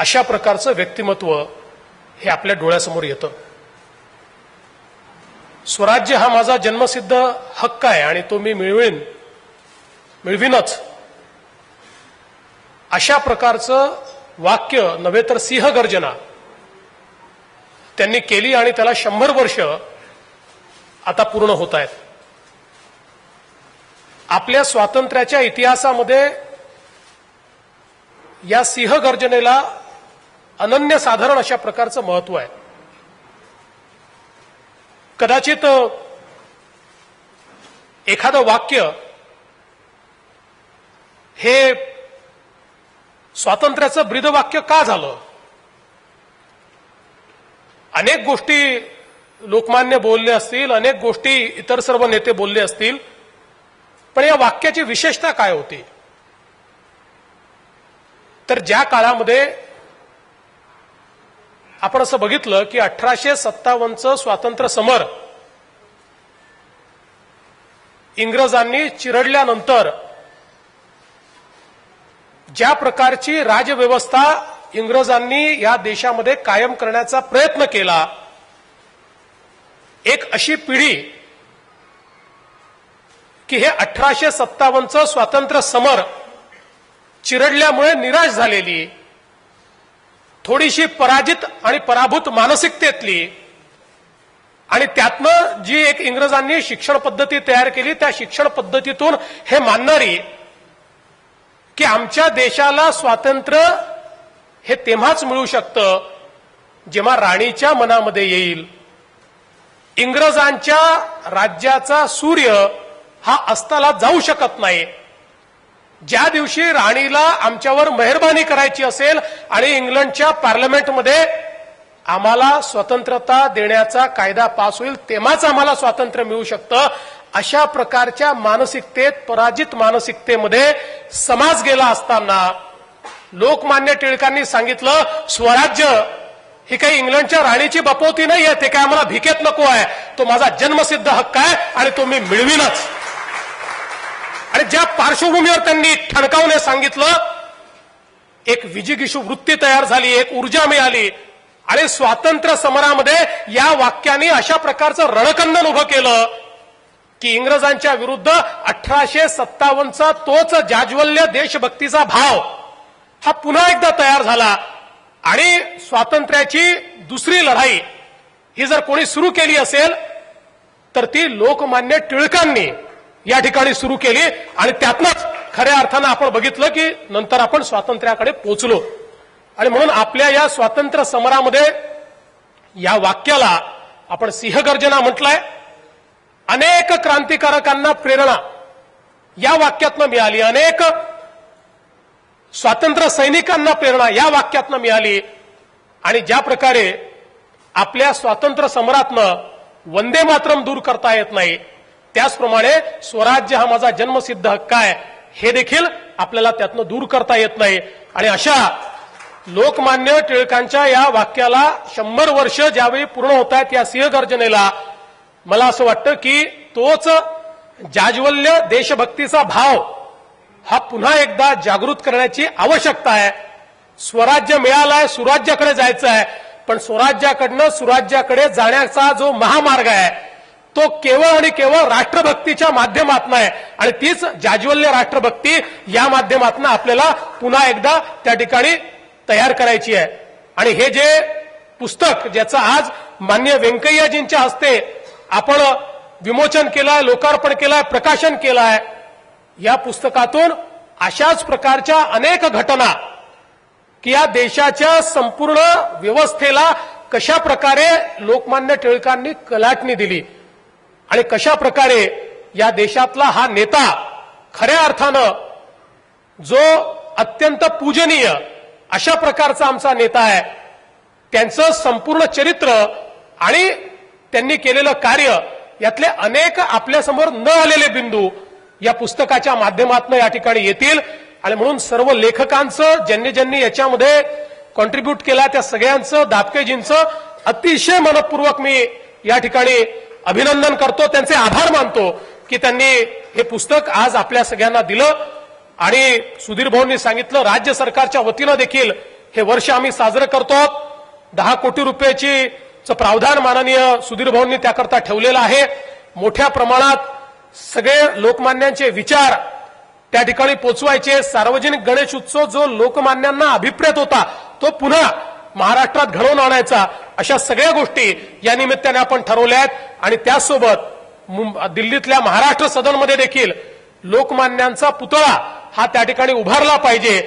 अशा प्रकारचं व्यक्तिमत्व हे आपल्या डोळ्यासमोर येतं। स्वराज्य हा माझा जन्मसिद्ध हक्क आहे आणि तो मी मिळवीनच, अशा प्रकारचं वाक्य नव्हे तर सिंहगर्जना त्यांनी केली आणि त्याला 100 वर्ष आता पूर्ण होत आहेत। आपल्या स्वातंत्र्याच्या इतिहासामध्ये या सिंहगर्जनेला अनन्यसाधारण अशा प्रकारचं महत्व आहे। कदाचित एखादं वाक्य हे स्वातंत्र्याचं ब्रीदवाक्य का झालं? अनेक गोष्टी लोकमान्य बोलले असतील, अनेक गोष्टी इतर सर्व नेते बोलले असतील, पण या वाक्याची विशेषता काय होती? तर ज्या काळामध्ये आपण असं बघितलं की 1857चं स्वातंत्र्य समर इंग्रजांनी चिरडल्यानंतर ज्या प्रकारची राजव्यवस्था इंग्रजांनी या देशामध्ये कायम करण्याचा प्रयत्न केला, एक अशी पिढी की हे 1857चं स्वातंत्र्य समर चिरडल्यामुळे निराश झालेली, थोडीशी पराजित आणि पराभूत मानसिकतेतली आणि त्यातनं जी एक इंग्रजांनी शिक्षण पद्धती तयार केली, त्या शिक्षण पद्धतीतून हे मानणारी की आमच्या देशाला स्वातंत्र्य हे तेव्हाच मिळू शकतं जेव्हा राणीच्या मनामध्ये येईल, इंग्रजांच्या राज्याचा सूर्य हा अस्ताला जाऊ शकत नाही, ज्या दिवशी राणीला आमच्यावर मेहरबानी करायची असेल आणि इंग्लंडच्या पार्लमेंटमध्ये आम्हाला स्वतंत्रता देण्याचा कायदा पास होईल तेव्हाच आम्हाला स्वातंत्र्य मिळू शकतं, अशा प्रकारच्या मानसिकतेत, पराजित मानसिकतेमध्ये समाज गेला असताना लोकमान्य टिळकांनी सांगितलं, स्वराज्य ही काही इंग्लंडच्या राणीची बपवती नाही आहे, ते काय आम्हाला भिकेत नको आहे, तो माझा जन्मसिद्ध हक्क आहे आणि तो मी मिळवीनच। आणि ज्या पार्श्वभूमीवर त्यांनी ठणकावून सांगितलं, एक विजिगीषू वृत्ती तयार झाली, एक ऊर्जा मिळाली आणि स्वातंत्र्य समरामध्ये या वाक्याने अशा प्रकारचं रणकंदन उभं केलं की इंग्रजांच्या विरुद्ध 1857चा तोच जाज्वल्य देशभक्तीचा भाव हा पुन्हा एकदा तयार झाला आणि स्वातंत्र्याची दुसरी लढाई ही जर कोणी सुरू केली असेल तर ती लोकमान्य टिळकांनी या ठिकाणी सुरू केली आणि त्यातनंच खऱ्या अर्थानं आपण बघितलं की नंतर आपण स्वातंत्र्याकडे पोहोचलो। आणि म्हणून आपल्या या स्वातंत्र्य समरामध्ये या वाक्याला आपण सिंहगर्जना म्हटलंय। अनेक क्रांतिकारकांना प्रेरणा या वाक्यातनं मिळाली, अनेक स्वातंत्र्य सैनिकांना प्रेरणा या वाक्यातनं मिळाली आणि ज्या प्रकारे आपल्या स्वातंत्र्य समरातनं वंदे मातरम दूर करता येत नाही, त्याचप्रमाणे स्वराज्य हा माझा जन्मसिद्ध हक्क आहे हे देखील आपल्याला त्यातनं दूर करता येत नाही। आणि अशा लोकमान्य टिळकांच्या या वाक्याला 100 वर्ष ज्यावेळी पूर्ण होत आहेत या सिंहगर्जनेला, मला असं वाटतं की तोच जाज्वल्य देशभक्तीचा भाव हा पुन्हा एकदा जागृत करण्याची आवश्यकता आहे। स्वराज्य मिळालंय, सुराज्याकडे जायचं आहे, पण स्वराज्याकडनं सुराज्याकडे जाण्याचा जो महामार्ग आहे तो केवळ आणि केवळ राष्ट्रभक्तीच्या माध्यमातून आहे आणि तीच जाज्वल्य राष्ट्रभक्ती या माध्यमातून आपल्याला पुन्हा एकदा त्या ठिकाणी तयार करायची आहे। आणि हे जे पुस्तक ज्याचं आज माननीय व्यंकय्याजींच्या हस्ते आपण विमोचन केलंय, लोकार्पण केलंय, प्रकाशन केलंय, या पुस्तकातून अशाच प्रकारच्या अनेक घटना की या देशाच्या संपूर्ण व्यवस्थेला कशा प्रकारे लोकमान्य टिळकांनी कलाटणी दिली आणि कशा प्रकारे या देशातला हा नेता खऱ्या अर्थानं जो अत्यंत पूजनीय अशा प्रकारचा आमचा नेता आहे, त्यांचं संपूर्ण चरित्र आणि त्यांनी केलेलं कार्य यातले अनेक आपल्यासमोर न आलेले बिंदू या पुस्तकाच्या माध्यमातून या ठिकाणी येतील। आणि म्हणून सर्व लेखकांचं, ज्यांनी ज्यांनी याच्यामध्ये कॉन्ट्रीब्यूट केला त्या सगळ्यांचं, दापकेजींचं अतिशय मनपूर्वक मी या ठिकाणी अभिनंदन करतो, त्यांचे आभार मानतो की त्यांनी हे पुस्तक आज आपल्या सगळ्यांना दिलं। आणि सुधीर भाऊंनी सांगितलं, राज्य सरकारच्या वतीनं देखील हे वर्ष आम्ही साजरं करतो. 10 कोटी रुपयाची प्रावधान माननीय सुधीर भाऊंनी त्याकरता ठेवलेलं आहे. मोठ्या प्रमाणात सगळे लोकमान्यांचे विचार त्या ठिकाणी पोचवायचे. सार्वजनिक गणेश उत्सव जो लोकमान्यांना अभिप्रेत होता तो पुन्हा महाराष्ट्रात घडवून आणायचा, अशा सगळ्या गोष्टी या निमित्ताने आपण ठरवल्या आहेत. आणि त्यासोबत दिल्लीतल्या महाराष्ट्र सदनमध्ये देखील लोकमान्यांचा पुतळा हा त्या ठिकाणी उभारला पाहिजे.